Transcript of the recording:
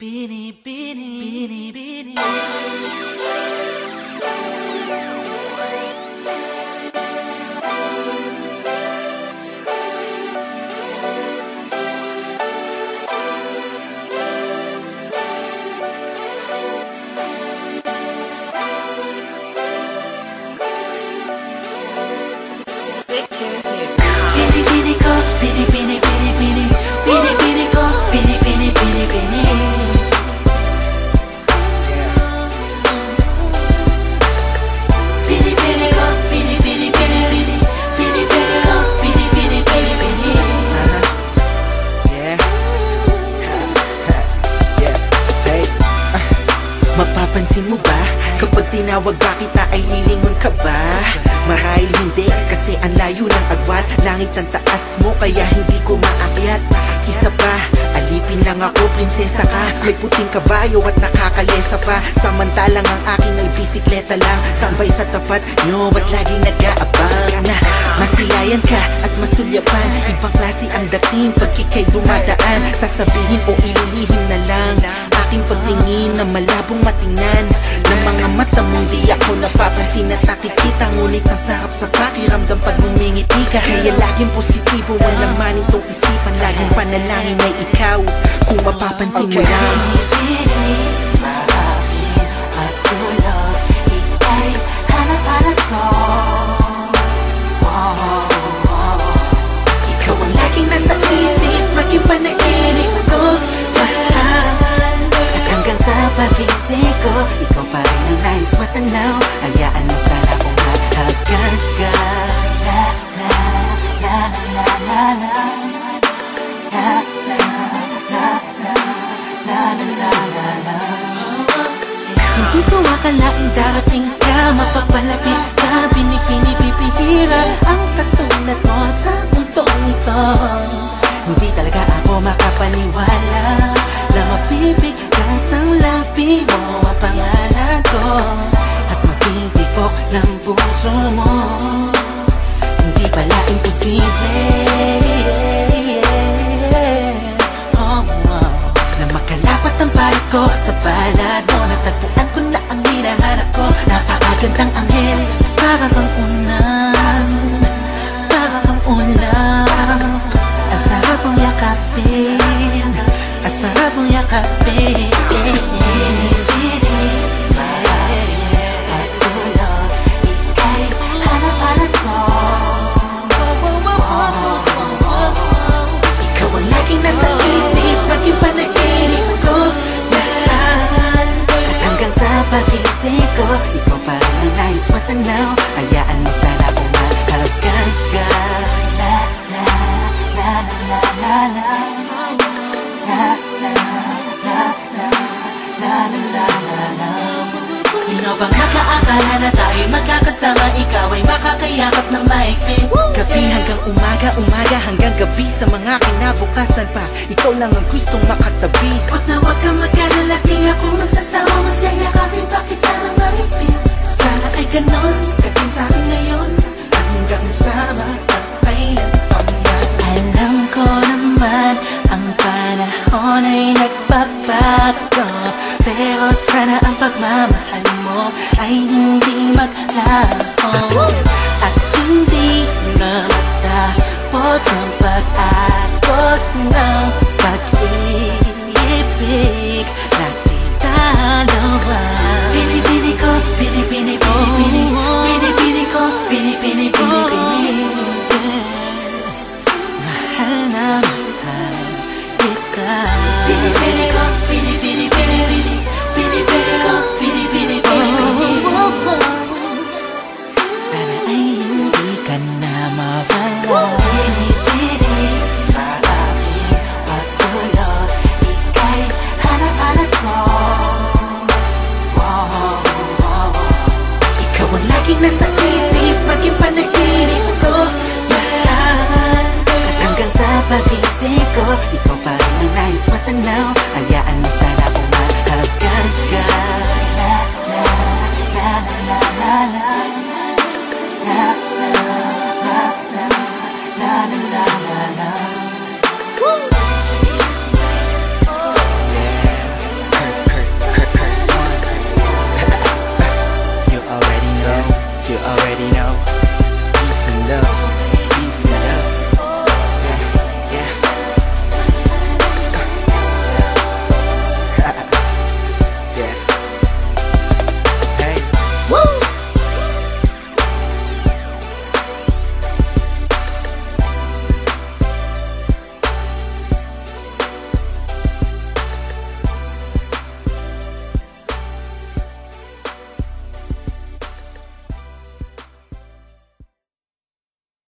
Bini, bini, bini, bini. Bini, bini ko, bini, bini, bini, bini. Bini, bini ko, bini, bini, bini, bini. Bini, bini ko, bini, bini, bini, bini. Bini, bini ko, bini, bini, bini, bini. Yeah. Yeah. Hey. Mapapansin mo ba? Kapag tinawag ba kita ay lilingon ka ba? Marahil hindi, kasi ang layo ng agwat. Langit ang taas mo, kaya hindi ko maakyat. Isa pa, alipin lang ako, prinsesa ka. May puting kabayo at nakakalesa pa. Samantalang ang aking ay bisikleta lang. Tambay sa tapat nyo at laging nag-aabang na masiyayan ka at masulyapan. Ibang klase ang dating pag ika'y dumadaan. Sasabihin o ililihim na lang aking pagtingin na malabong matingnan ng mga mata mong di ako napapansin at nakikita. Ngunit ang sarap sa pakiramdam pag ngumingiti ka. Kaya laging positibo ang laman itong isipan. Laging panalangin ay ikaw kung mapapansin mo lang. Bini, sa akin at dulo, ika'y hanap-hanap ko. Ikaw ang laging nasa isip, maging panaginip ko. Mahal, at hanggang sa pagising ko, ikaw pa rin ang nais matanaw. Hayaan mo sana kung hagkan ka. La la la la la la la la la la la la la la. Hindi ko akalaing darating ka, mapapalapit ka, binibini-bibihira ang katulad mo sa mundong ito. Hindi talaga ako makapaniwala na mapipigkas ang labi mo ang pangalan ko at magtitibok ng puso mo. Hindi pala imposible na makalapat ang bayad ko sa balad mo. Natagpuan ko na ang hinahanap ko. Napakagandang anghel, para kang unan, para kang ulan. Ang sarap mong yakapin, ang sarap mong yakapin. At dulo, ika'y hanap-hanap ko. Ikaw ang laging nasa isip, maging panaginip ko. Mahal, at hanggang sa pagising ko, ikaw pa rin ang nais matanaw. Hayaan mo sana kung mahagkan ka. La la la la la la la la la la la la la. Sino bang nakaakala na tayo'y magkakasama? Ikaw ay makakayakap ng maigpit. Gabi hanggang umaga, umaga hanggang gabi. Sa mga kinabukasan pa, ikaw lang ang gustong makatabi. Huwag na huwag kang mag-alala, di ako magsasawa. Masyayakapin pa kita ng maigpit. Sana ay ganon, kating sa'kin ngayon, hanggang sa magkakailan pa man. Alam ko naman, ang panahon ay nagbabago, pero sana ang pagmamahal mo ay hindi maglaho. At hindi na matapos ang pag-agos ng pag-ibig natin dalawa. Bini-bini ko, bini-bini, bini-bini. Bini-bini ko, bini-bini, bini-bini. Mahal na mahal kita. Bini-bini ko, bini-bini, bini-bini. Bini-bini ko, bini-bini, bini-bini. Sana ay hindi ka na mawala. Bini-bini, sa aking pagtulog, ika'y hanap-hanap ko. Ikaw ang laging nasa